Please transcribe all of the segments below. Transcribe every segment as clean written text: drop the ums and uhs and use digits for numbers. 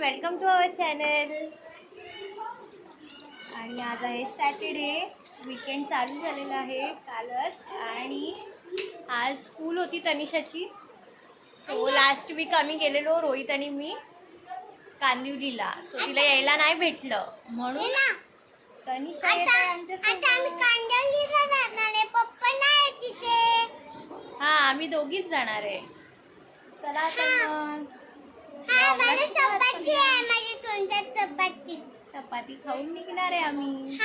Welcome to our channel. आणि आज आहे सॅटर्डे, वीकेंड चालू झालेला आहे कालच. आणि आज स्कूल होती तनिषाची. सो लास्ट वीक आम्ही गेलेलो, रोहित आणि मी, कांदिवलीला. सो तिला यायला नाही भेटलं म्हणून तनिषा येत आहे आमच्यासोबत. हा, आम्ही दोघीच जाणार आहे. चला तर मग चपाती खाऊन निघणार आहे आम्ही.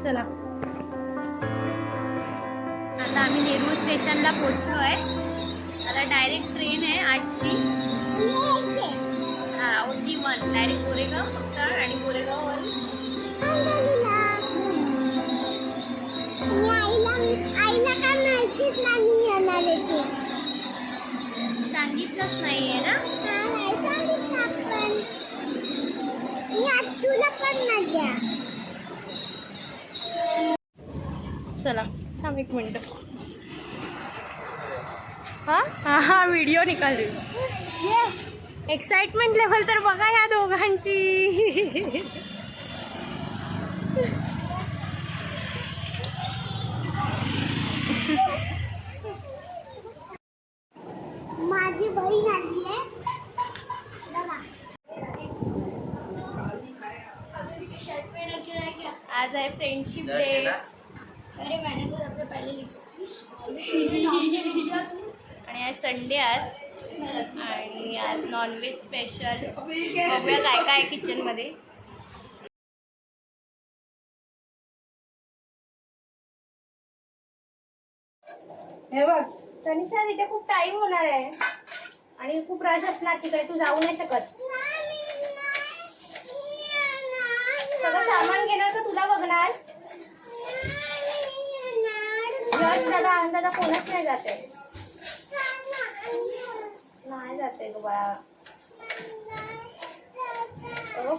चला, आता आम्ही नेरूळ स्टेशनला पोहोचलो आहे. आता डायरेक्ट ट्रेन आहे 8ची. हा, ओनली वन. डायरेक्ट गोरेगाव फक्त. आणि गोरेगाववरून सांगितलंच नाहीये ना. चला थांब एक मिनिट. हा व्हिडिओ निकाल दे. एक्साइटमेंट लेवल तर बघा या दोघांची. माझी बहीण आली आहे. आज आहे फ्रेंडशिप डे. अरे मैंने तो सबसे पहले आणि आज संडे. आणि आज नॉनव्हेज स्पेशल. बघूया काय काय किचन मध्ये. हे बघ तनिषा, तिथे खूप टाइम होणार आहे आणि खूप रश असणार तिकडे. तू जाऊ नाही शकत. सगळं सामान घेणार का तुला बघणार? दादा अंदाजा कोणच नाही जाते. नाही जाते ग बाळा.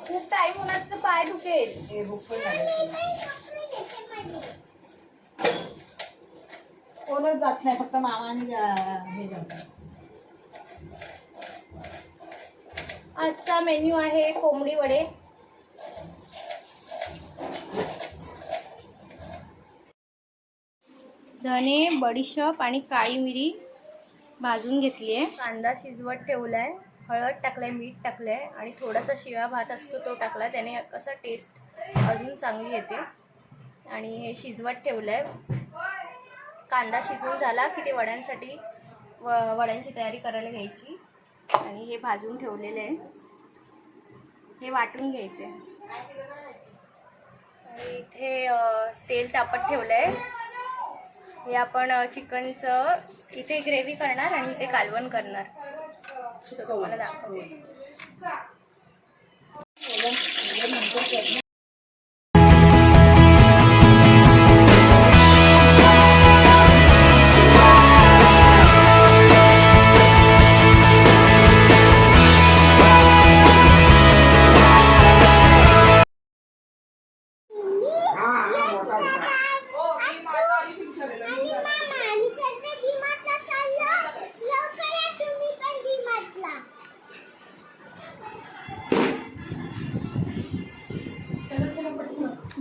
खूप टाइम होणार, तर पाय दुखेल. कोणच जात नाही, फक्त मामाने हे जात. आजचा मेन्यू आहे कोंबडी वडे. धने, बडीशेप आणि काळी मिरी भाजून घेतली आहे. कांदा शिजवत ठेवलाय. हळद टाकलाय, मीठ टाकलंय आणि थोडासा शिळा भात असतो तो टाकला. त्याने कसं टेस्ट अजून चांगली येते. आणि हे शिजवत ठेवलंय. कांदा शिजवून झाला की ते वड्यांसाठी वड्यांची तयारी करायला घ्यायची. आणि हे भाजून ठेवलेले आहे, हे वाटून घ्यायचे. आणि इथे तेल तापत ठेवलंय. हे आपण चिकनचं इथे ग्रेव्ही करणार आणि इथे कालवण करणार. सो तुम्हाला दाखवते.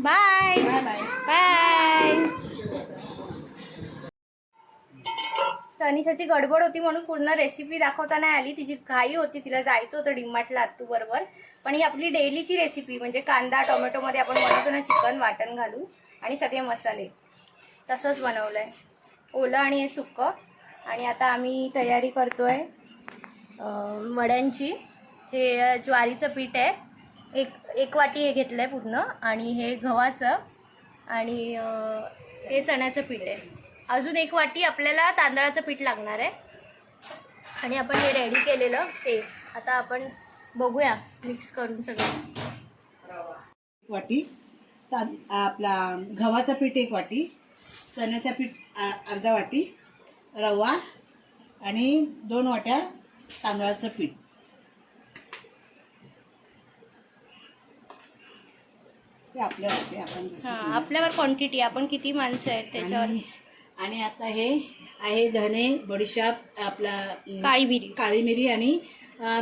Bye bye bye. तनिषाची गडबड होती म्हणून पूर्ण रेसिपी दाखवता नाही आली. तिची घाई होती, तिला जायचं होतं डीमार्टला आत्तू बरोबर. पण ही आपली डेलीची रेसिपी, म्हणजे कांदा टोमॅटो मध्ये आपण बनवतो ना चिकन, वाटण घालून आणि सगळे मसाले, तसंच बनवलंय, ओलं आणि हे सुक्कं. आणि आता आम्ही तयारी करतोय वड्यांची. हे ज्वारीचं पीठ आहे, एक वाटी हे घेतलंय पूर्ण. आणि हे गव्हाचं आणि हे चण्याचं पीठ आहे. अजून एक वाटी आपल्याला तांदळाचं पीठ लागणार आहे. आणि आपण हे रेडी केलेलं ते आता आपण बघूया मिक्स करून सगळं. वाटी आपला गव्हाचं पीठ 1 वाटी, चण्याचं पीठ अर्धा वाटी, रवा आणि 2 वाट्या तांदळाचं पीठ. ते आपल्यावरती आपण जसं केलं आपल्यावर क्वांटिटी, आपण किती माणसं आहेत त्याच्यावर. आणि आता हे आहे धने, बडीशाप, आपला काळी मिरी आणि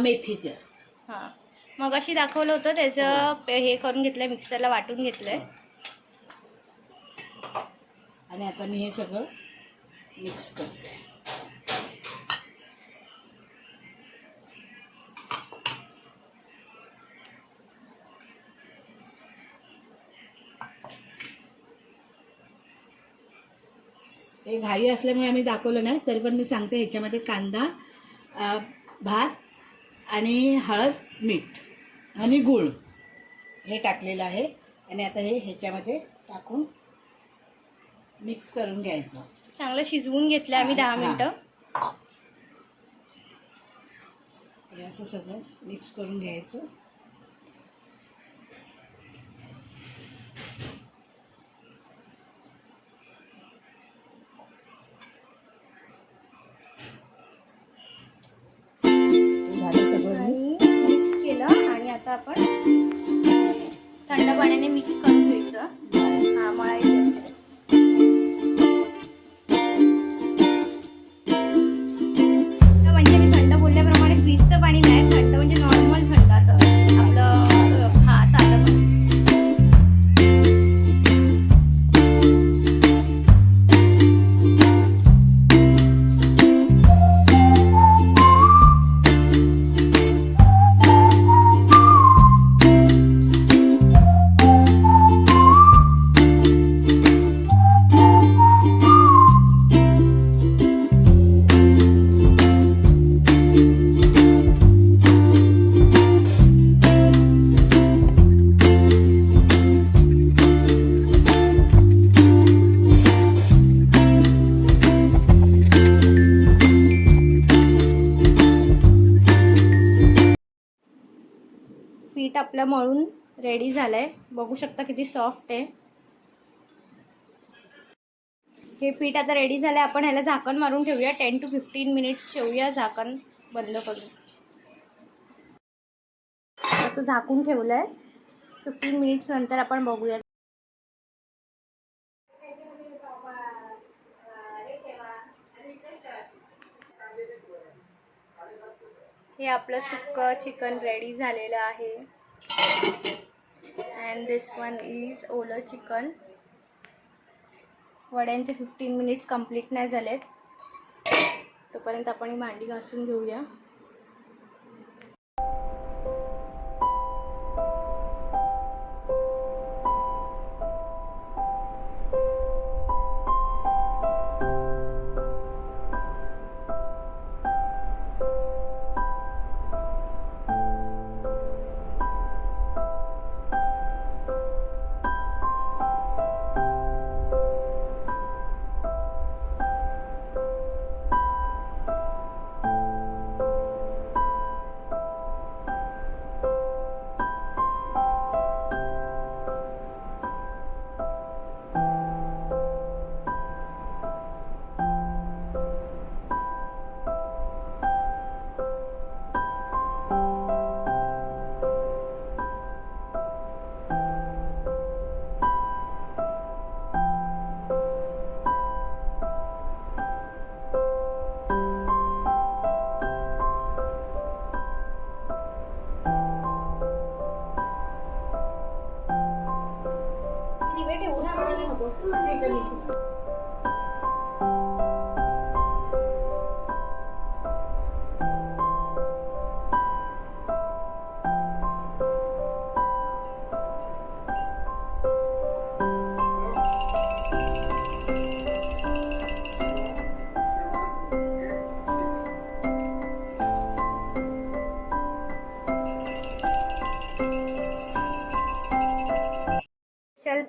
मेथीचं. हां, मग अशी दाखवलं होतं त्याचं हे करून घेतलंय, मिक्सरला वाटून घेतलंय. आणि आता मी हे सगळं मिक्स करते. ते घाई असल्यामुळे आम्ही दाखवलं नाही, तरी पण मी सांगते. ह्याच्यामध्ये कांदा, भात आणि हळद, मीठ आणि गूळ हे टाकलेलं आहे. आणि आता हे ह्याच्यामध्ये टाकून मिक्स करून घ्यायचं. चांगलं शिजवून घेतलं आम्ही 10 मिनिटं. हे असं सगळं मिक्स करून घ्यायचं. झालं सगळं मिक्स केलं आणि आता आपण थंड पाण्याने मिक्स करून घ्यायचं. हां, मळायचं. म्हणजे मी थंड बोलल्याप्रमाणे फ्रीजचं पाणी नाही, थंड म्हणजे नॉर्मल थंड असं आपलं साधं पाणी. पीठ आपलं मळून रेडी झालंय. बघू शकता किती सॉफ्ट आहे हे पीठ. आता रेडी झालंय. आपण ह्याला झाकण मारून ठेवूया. 10 to 15 मिनिट्स ठेवूया झाकण बंद करून. असं झाकून ठेवलंय. 15 मिनिट्स नंतर आपण बघूया. हे आपलं सुक्कं चिकन रेडी झालेलं आहे. अँड दिस वन इज ओलं चिकन. वड्यांचे 15 मिनिट्स कंप्लीट नाही झालेत, तोपर्यंत आपण ही भांडी घासून घेऊया.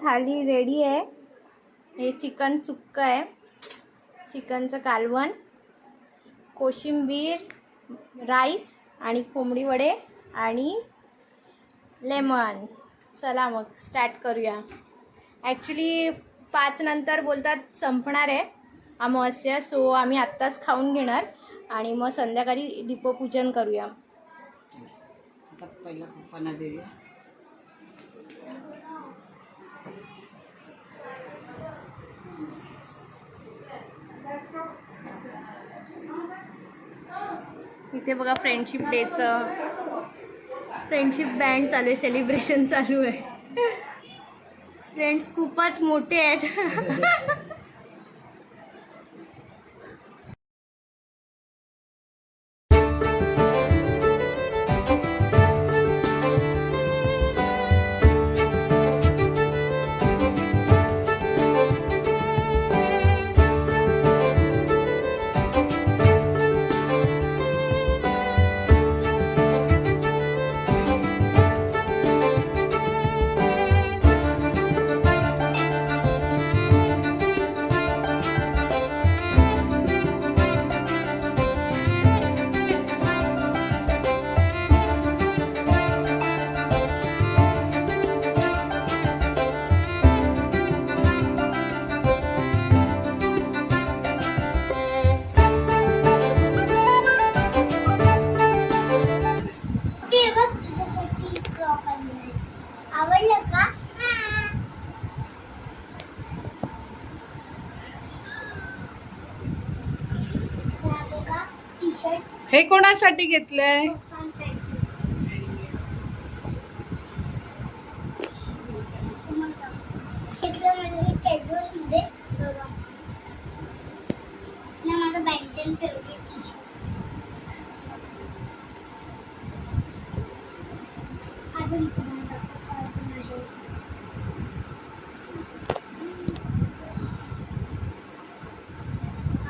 थाली रेडी आहे. हे चिकन सुक्का आहे, चिकनचं कालवण, कोशिंबीर, राईस आणि कोंबडी वडे आणि लेमन. चला मग स्टार्ट करूया. ॲक्च्युली 5 नंतर बोलतात संपणार आहे, अमावस्या, सो आम्ही आत्ताच खाऊन घेणार आणि मग संध्याकाळी दीपपूजन करूया. आता पहिला पप्पांना देऊया. इथे बघा फ्रेंडशिप डेचं फ्रेंडशिप बँड चालू आहे, सेलिब्रेशन चालू आहे. फ्रेंड्स खूपच मोठे आहेत. ते बघ तुझ्यासाठी फ्रॉक आणलाय. आवडलं का? हा बघा टी शर्ट हे कोणासाठी घेतलंय? घेतलं म्हणजे कॅज्युअल मध्ये बघा ना, माझं बँकेन फेवरेट टी शर्ट. अजून तुम्हाला अजून आहे.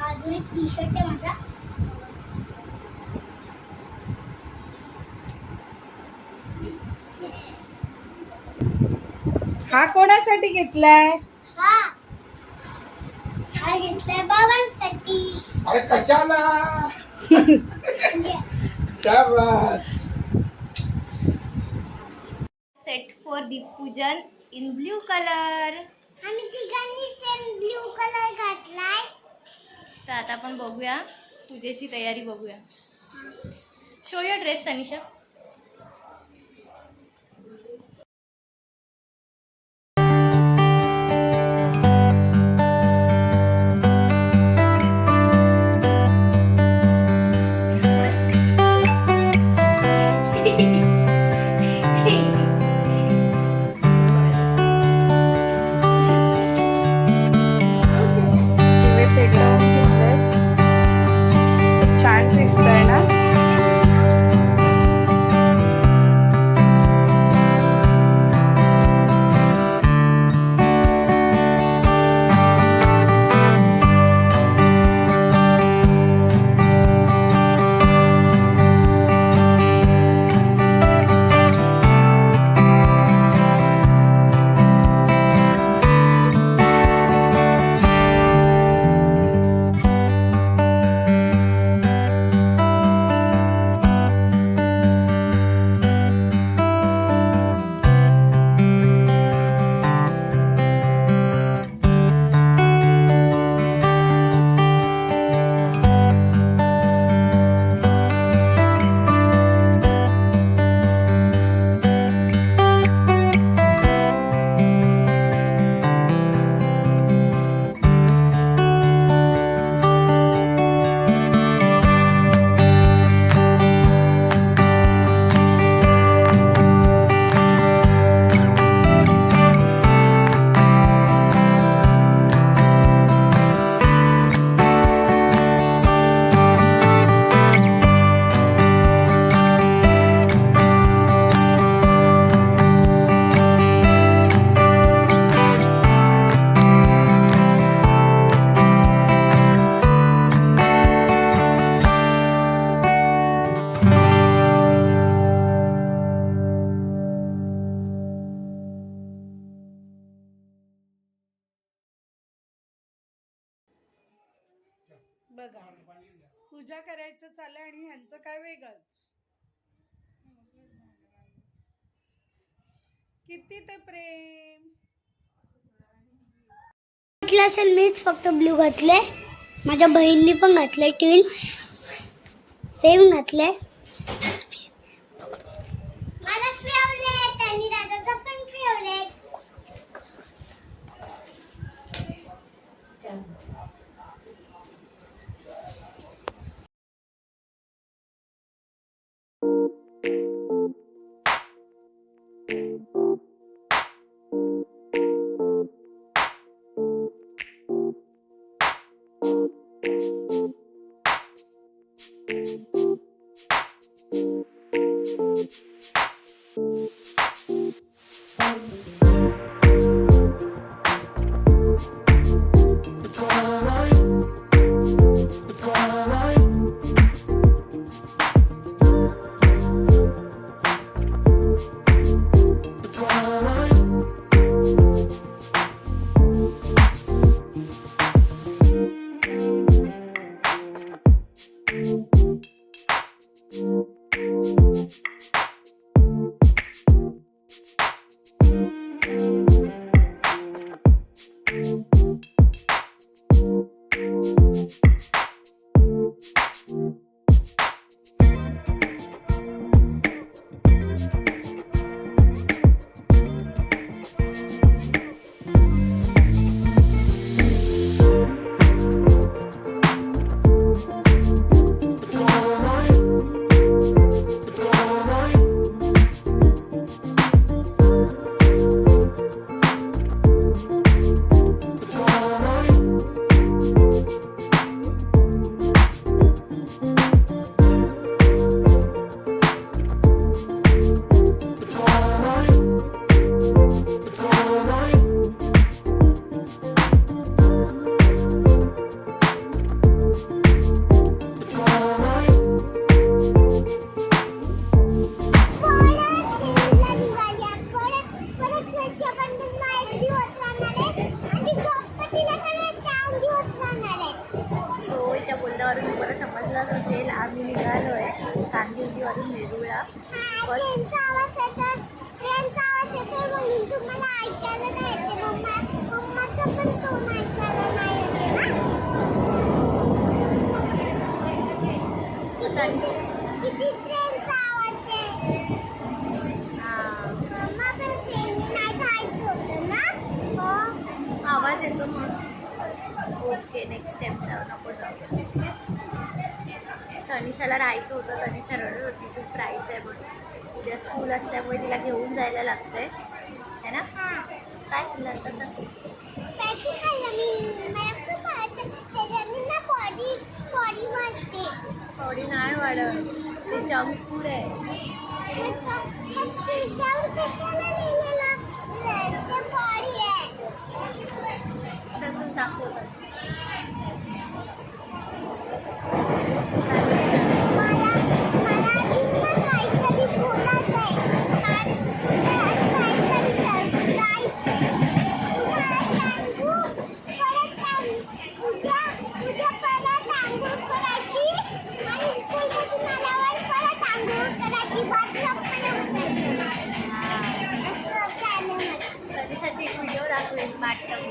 अजून एक टी शर्ट आहे माझा. हा कोणासाठी घेतलाय? हा हा घेतलाय बाबांसाठी. अरे कशाला? घे. शाबास. सेट फॉर दीपपूजन इन ब्ल्यू कलर. आम्ही तिघांनी सेम ब्ल्यू कलर घातलाय. तर आता आपण बघूया पूजेची तयारी बघूया. Show your dress Tanisha. छान दिसतंय ना. बघा पूजा करायचं चाललंय आणि ह्यांचं काय वेगळंच. किती ते प्रेम. म्हटलं असेल मीच फक्त ब्ल्यू घातले. माझ्या बहिणीने पण घातले ट्विन्स सेम घातले. मला फेवरेट आणि दादाचा पण फेवरेट. तुम्हाला समजलंच असेल, आम्ही निघालो आहे कांदिवलीवरून वेरूळला. ट्रेनचा आवाज येतो म्हणून तुम्हाला ऐकायला नाही येते. मम्माचा पण टोन ऐकायला नाही येते ना. किती ट्रेनचा आवाज आहे. मम्मा पण ट्रेन नाही जायचं होतं ना. हो आवाज येतो म्हणून. ओके, नेक्स्ट टाइम जाऊ नको जाऊ. तनिषाला राहायचं होतं, तनिषा रडत होती खूप राहायचं आहे म्हणून. उद्या स्कूल असल्यामुळे तिला घेऊन जायला लागतंय है ना. काय केलं तसं पॅटी खाल्लं मी. मला खूप आवडतं. त्याच्याने ना बॉडी वाढते. थोडी नाही वाढत, ते जंक फूड आहे. त्यावर कशाला लिहिलेलं ते बॉडी आहे. तसंच दाखवतात. मला काहीतरी बोलायचं आहे. काहीतरी सरप्राईज तुम्हाला सांगू. उद्या परत आंघोळ करायची आणि स्कूलमधून आल्यावर परत आंघोळ करायची. असं प्लॅन आहे. तनिषाची एक व्हिडिओ दाखवेल बाथटब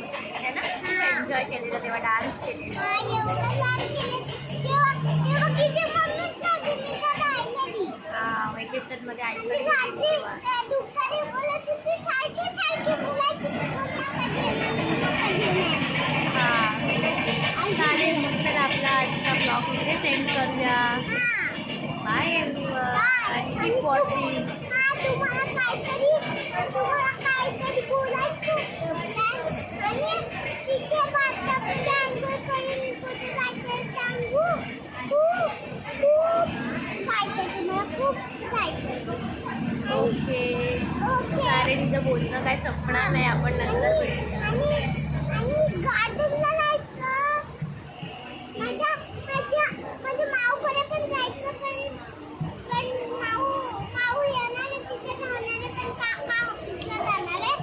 है ना. एन्जॉय केलेला तेव्हा डान्स केलेला. वेकेशन मध्ये आईकडे गेली तेव्हा. चालेल, मग तर आपला आजचा ब्लॉग इथे सेंड करूया. बाय एव्हरीवन आणि कीप वॉचिंग. तुम्हाला काहीतरी बोलायचं आणि तिथे बाथटबमध्ये आंघोळ करून कुठे जायचं सांगू. खूप जायचं तुम्हाला, खूप जायचं. ओके चालेल, तिचं बोलणं काय संपणार नाही, आपण नंतर भेटूया. आणि गार्डनला जायचं. माझ्या माऊकडे पण जायचं. पण माऊ येणार आहे, तिथे राहणार आहे. पण काका ऑफिसला जाणार आहे.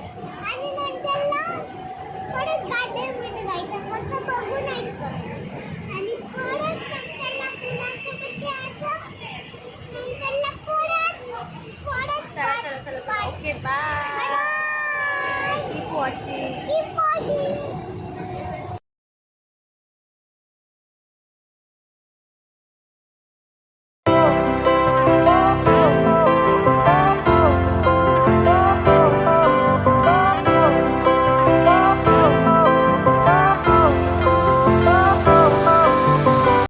आणि नंतरला परत गार्डनमध्ये जायचं, फक्त बघून यायचं. आणि परत नंतरला मुलांसोबत खेळायचं. नंतरला परत चला okay bye. Keep watching. Keep watching.